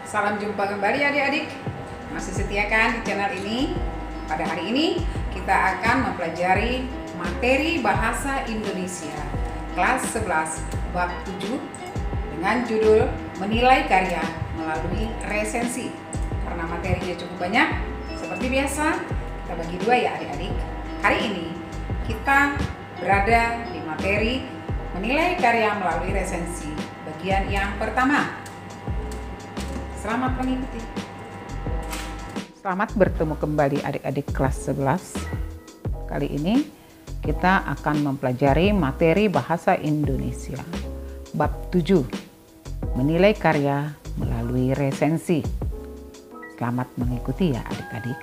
Salam jumpa kembali adik-adik. Masih setia kan di channel ini? Pada hari ini kita akan mempelajari materi bahasa Indonesia kelas 11 bab 7 dengan judul menilai karya melalui resensi. Karena materinya cukup banyak, seperti biasa kita bagi dua ya adik-adik. Hari ini kita berada di materi menilai karya melalui resensi bagian yang pertama. Selamat mengikuti. Selamat bertemu kembali adik-adik kelas 11. Kali ini kita akan mempelajari materi bahasa Indonesia bab 7, menilai karya melalui resensi. Selamat mengikuti ya adik-adik.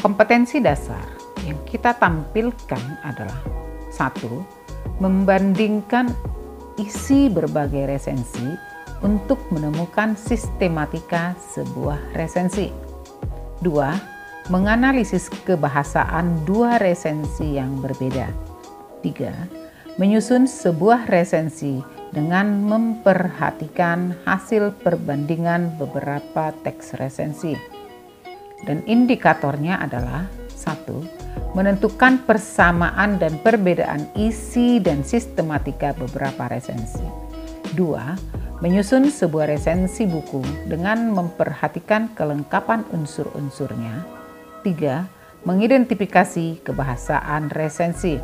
Kompetensi dasar yang kita tampilkan adalah 1. Membandingkan isi berbagai resensi untuk menemukan sistematika sebuah resensi. 2. Menganalisis kebahasaan dua resensi yang berbeda. 3. Menyusun sebuah resensi dengan memperhatikan hasil perbandingan beberapa teks resensi. Dan indikatornya adalah 1. Menentukan persamaan dan perbedaan isi dan sistematika beberapa resensi. 2. Menyusun sebuah resensi buku dengan memperhatikan kelengkapan unsur-unsurnya. 3. Mengidentifikasi kebahasaan resensi.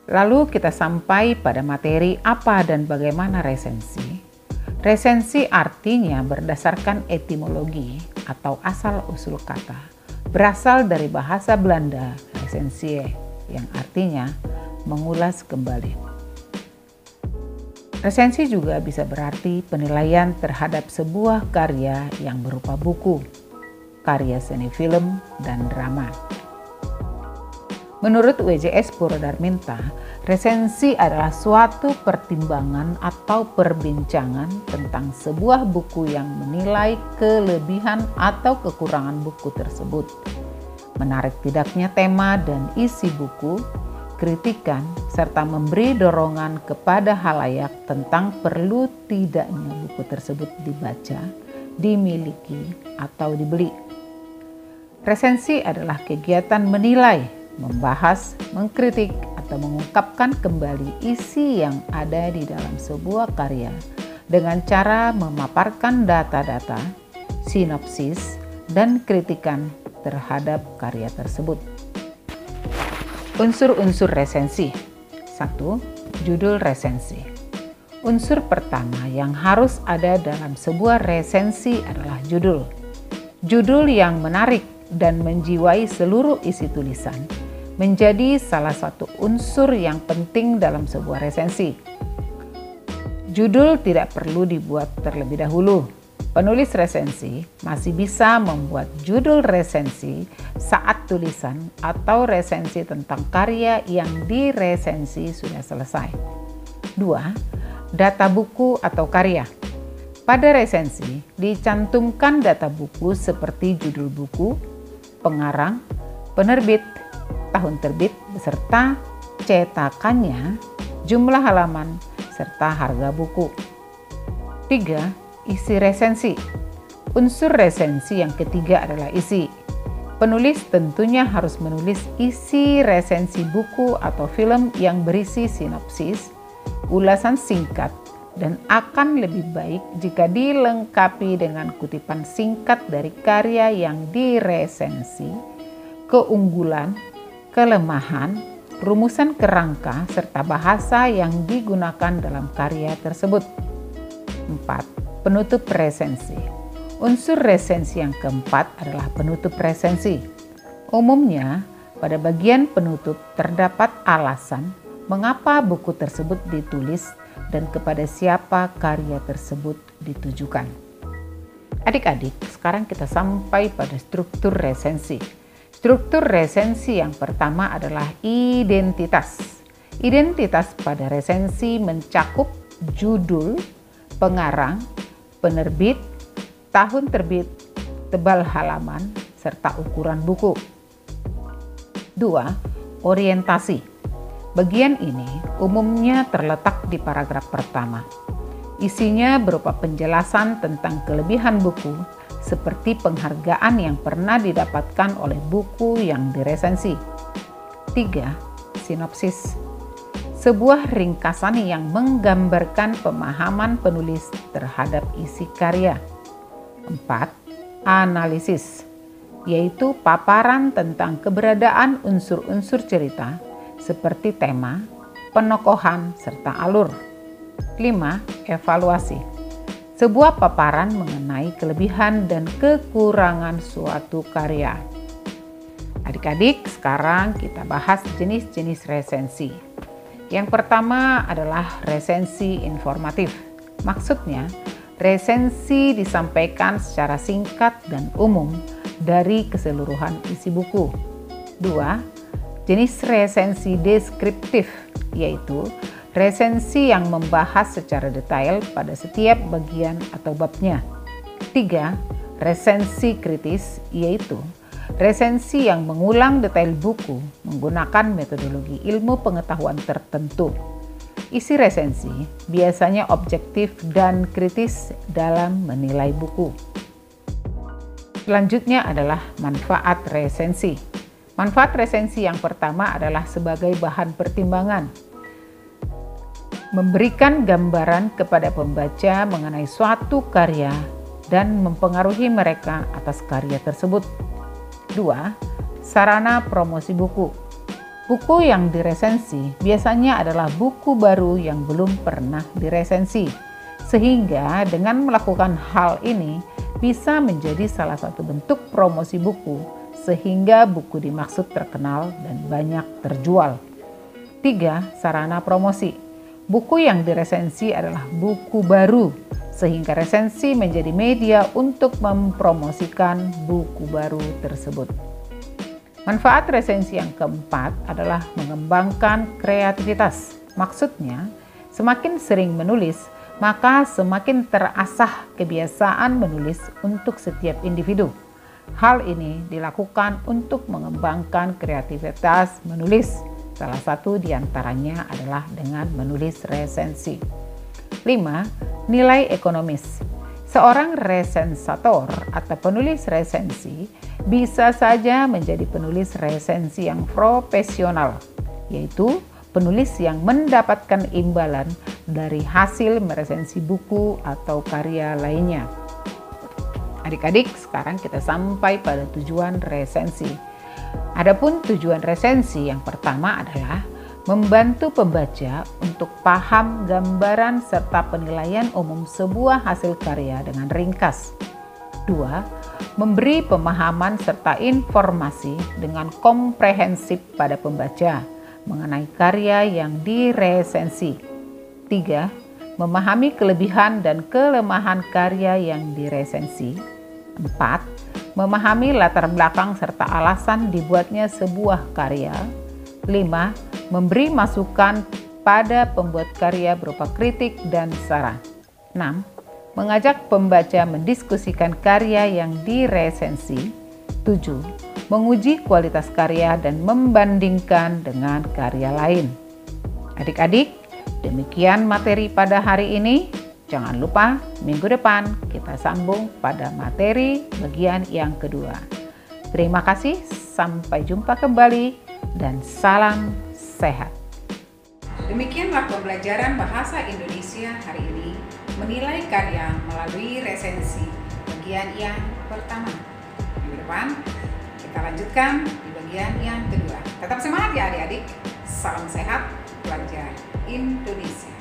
Lalu kita sampai pada materi apa dan bagaimana resensi. Resensi artinya berdasarkan etimologi atau asal-usul kata. Berasal dari bahasa Belanda resensie yang artinya mengulas kembali. Resensi juga bisa berarti penilaian terhadap sebuah karya yang berupa buku, karya seni film, dan drama. Menurut WJS Purwodarminta, resensi adalah suatu pertimbangan atau perbincangan tentang sebuah buku yang menilai kelebihan atau kekurangan buku tersebut, menarik tidaknya tema dan isi buku, kritikan, serta memberi dorongan kepada halayak tentang perlu tidaknya buku tersebut dibaca, dimiliki, atau dibeli. Resensi adalah kegiatan menilai, membahas, mengkritik, atau mengungkapkan kembali isi yang ada di dalam sebuah karya dengan cara memaparkan data-data, sinopsis, dan kritikan terhadap karya tersebut. Unsur-unsur resensi. 1. Judul resensi. Unsur pertama yang harus ada dalam sebuah resensi adalah judul. Judul yang menarik dan menjiwai seluruh isi tulisan menjadi salah satu unsur yang penting dalam sebuah resensi. Judul tidak perlu dibuat terlebih dahulu. Penulis resensi masih bisa membuat judul resensi saat tulisan atau resensi tentang karya yang diresensi sudah selesai. 2. Data buku atau karya. Pada resensi dicantumkan data buku seperti judul buku, pengarang, penerbit, tahun terbit beserta cetakannya, jumlah halaman, serta harga buku. 3. Isi resensi. Unsur resensi yang ketiga adalah isi. Penulis tentunya harus menulis isi resensi buku atau film yang berisi sinopsis, ulasan singkat, dan akan lebih baik jika dilengkapi dengan kutipan singkat dari karya yang diresensi, keunggulan, kelemahan, rumusan kerangka, serta bahasa yang digunakan dalam karya tersebut. 4. Penutup resensi. Unsur resensi yang keempat adalah penutup resensi. Umumnya, pada bagian penutup terdapat alasan mengapa buku tersebut ditulis dan kepada siapa karya tersebut ditujukan. Adik-adik, sekarang kita sampai pada struktur resensi. Struktur resensi yang pertama adalah identitas. Identitas pada resensi mencakup judul, pengarang, penerbit, tahun terbit, tebal halaman, serta ukuran buku. 2. Orientasi. Bagian ini umumnya terletak di paragraf pertama. Isinya berupa penjelasan tentang kelebihan buku, seperti penghargaan yang pernah didapatkan oleh buku yang diresensi. 3. Sinopsis. Sebuah ringkasan yang menggambarkan pemahaman penulis terhadap isi karya. 4. Analisis, yaitu paparan tentang keberadaan unsur-unsur cerita seperti tema, penokohan, serta alur. 5. Evaluasi, sebuah paparan mengenai kelebihan dan kekurangan suatu karya. Adik-adik, sekarang kita bahas jenis-jenis resensi. Yang pertama adalah resensi informatif. Maksudnya, resensi disampaikan secara singkat dan umum dari keseluruhan isi buku. 2. Jenis resensi deskriptif, yaitu resensi yang membahas secara detail pada setiap bagian atau babnya. 3. Resensi kritis, yaitu resensi yang mengulang detail buku menggunakan metodologi ilmu pengetahuan tertentu. Isi resensi biasanya objektif dan kritis dalam menilai buku. Selanjutnya adalah manfaat resensi. Manfaat resensi yang pertama adalah sebagai bahan pertimbangan. Memberikan gambaran kepada pembaca mengenai suatu karya dan mempengaruhi mereka atas karya tersebut. 2. Sarana promosi buku. Buku yang diresensi biasanya adalah buku baru yang belum pernah diresensi, sehingga dengan melakukan hal ini bisa menjadi salah satu bentuk promosi buku sehingga buku dimaksud terkenal dan banyak terjual. 3. Sarana promosi. Buku yang diresensi adalah buku baru, sehingga resensi menjadi media untuk mempromosikan buku baru tersebut. Manfaat resensi yang keempat adalah mengembangkan kreativitas. Maksudnya, semakin sering menulis, maka semakin terasah kebiasaan menulis untuk setiap individu. Hal ini dilakukan untuk mengembangkan kreativitas menulis. Salah satu diantaranya adalah dengan menulis resensi. 5. Nilai ekonomis. Seorang resensator atau penulis resensi bisa saja menjadi penulis resensi yang profesional, yaitu penulis yang mendapatkan imbalan dari hasil meresensi buku atau karya lainnya. Adik-adik, sekarang kita sampai pada tujuan resensi. Adapun tujuan resensi yang pertama adalah membantu pembaca untuk paham gambaran serta penilaian umum sebuah hasil karya dengan ringkas. 2. Memberi pemahaman serta informasi dengan komprehensif pada pembaca mengenai karya yang diresensi. 3. Memahami kelebihan dan kelemahan karya yang diresensi. 4. Memahami latar belakang serta alasan dibuatnya sebuah karya. 5. Memberi masukan pada pembuat karya berupa kritik dan saran. 6. Mengajak pembaca mendiskusikan karya yang diresensi. 7. Menguji kualitas karya dan membandingkan dengan karya lain. Adik-adik, demikian materi pada hari ini. Jangan lupa minggu depan kita sambung pada materi bagian yang kedua. Terima kasih, sampai jumpa kembali dan salam sehat. Demikianlah pembelajaran bahasa Indonesia hari ini, menilai karya melalui resensi bagian yang pertama. Minggu depan kita lanjutkan di bagian yang kedua. Tetap semangat ya adik-adik. Salam sehat, belajar Indonesia.